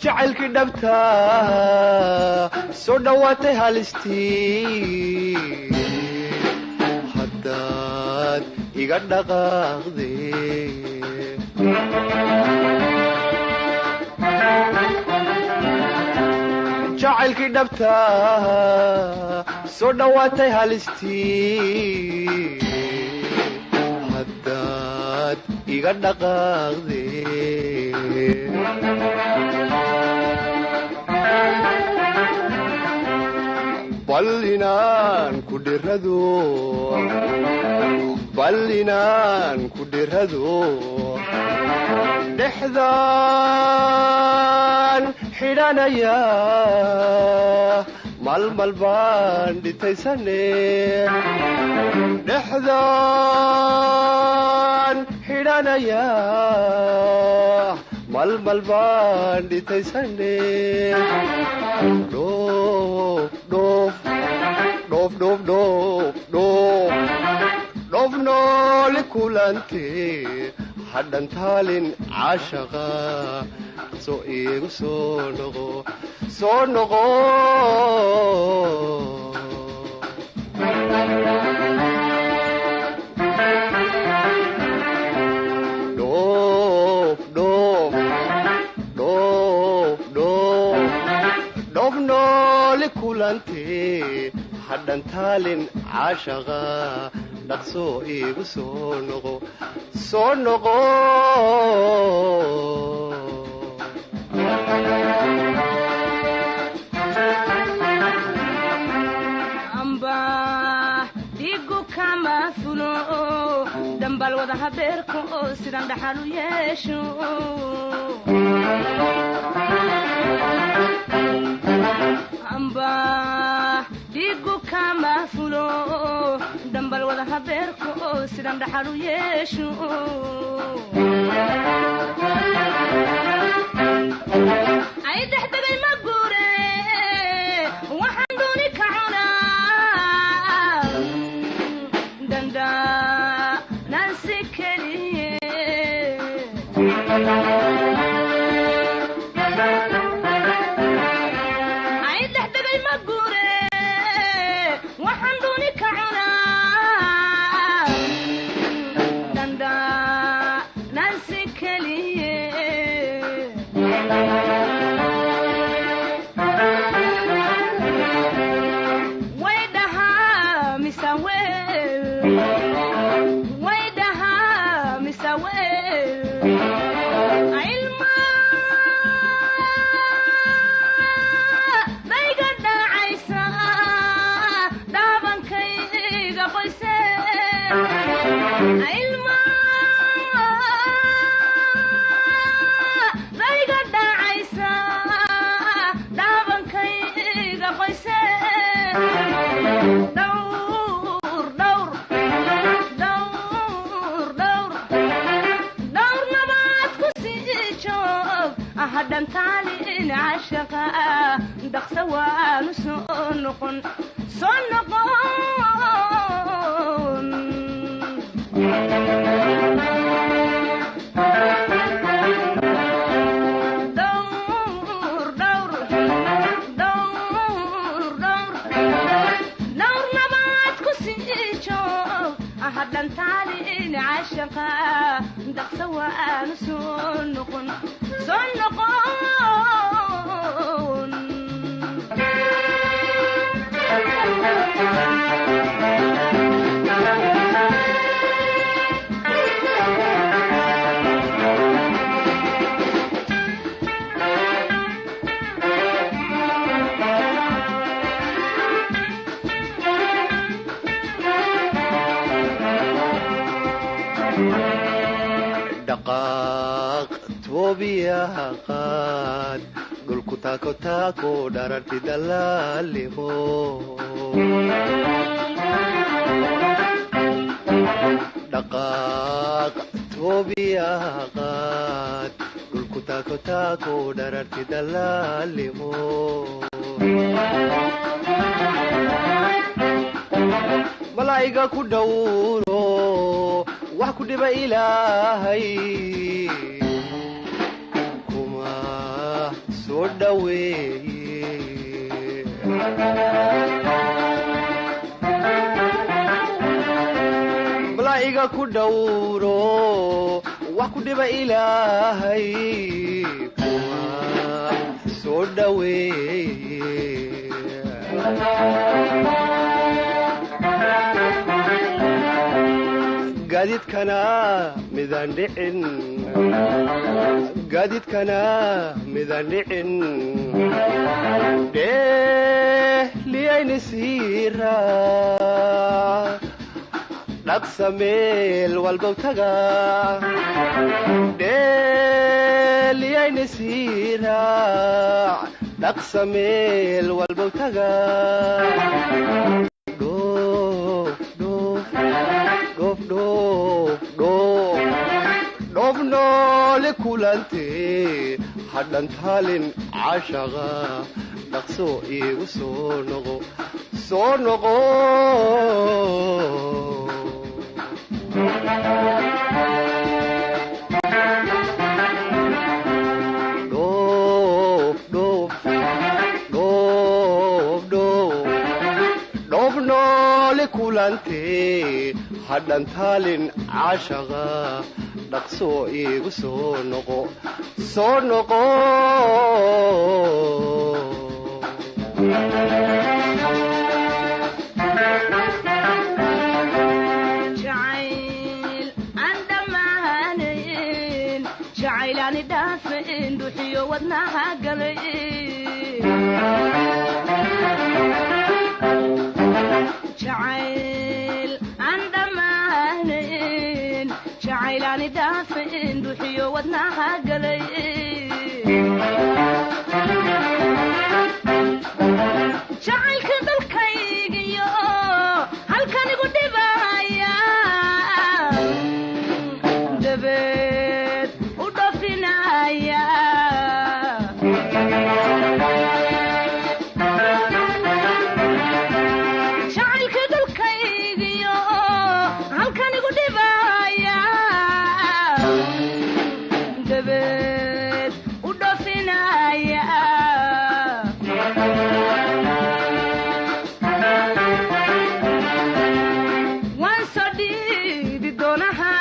jacaylkii dhabta soo dhawaatay halistii haddaad iga dhaqaaqde jacaylkii dhabta soo dhawaatay halistii haddaad iga dhaqaaqde bal inaan ku dhirado dhexdaan xidhanaya malmal baan dhitaysane dhexdaan xidhanaya malmal baan dhitaysane dhoof noole kulante hadhan taalin caashaqa soo iigu soo noqo dhoof noole kulante hadhan taalin caashaqa dhaqsoo iigu soo noqo amba dhigu kama fulo dambal wada habeerka oo sidan dhaxal u yeesho amba dhigu kama fulo dambal wada habeerka oo sidan dhaxal u yeesho ay dhaxdagay ma guure waxaan dooni ka cunaa danda nansi keliye ay dhaxdagay ma guure waxaan dooni ka cunaa danda nansi keliye haddan taalin caashaqa dhaqsa waanu soo noqon haddan taalin caashaqa dhaqsa waanu soo noqon dhaqaaq toobiyaha qaad dhulku taako dhararti dalaaliho dhaqaaq toobiyaha qaad dhulku taako dhararti dalaaliho malaa'iga ku dhowro wax ku dhiba ilaahay kuma soo dhaweeye malaa'iga ku dhowro wax ku dhiba ilaahay kuma soo dhaweeye gaadiidkana midaan dhicin dheeliyayni siira dhaqsa meel walbow taga dheeliyayni siira dhaqsa meel walbow taga dhoof noole kulantee hadhan taalin cashaqa dhaqso iigu soo noqo dhoof noole kulantee hadhan taalin cashaqa dhaqso iigu soo noqo jacayl aan dhammaanayn jacaylaani dhaafin duxiyo wadnaha galay jacayl aan dhammaanayn jacaylaani dhaafin duxiyo wadnaha galay jacaylka dalkaygiyo halkanigu dhibaya dabeed u dhofinaya jacaylka dalkaygiyo halkanigu dhibaya dabeed u dhofinaya waan soo dhiidi doonaha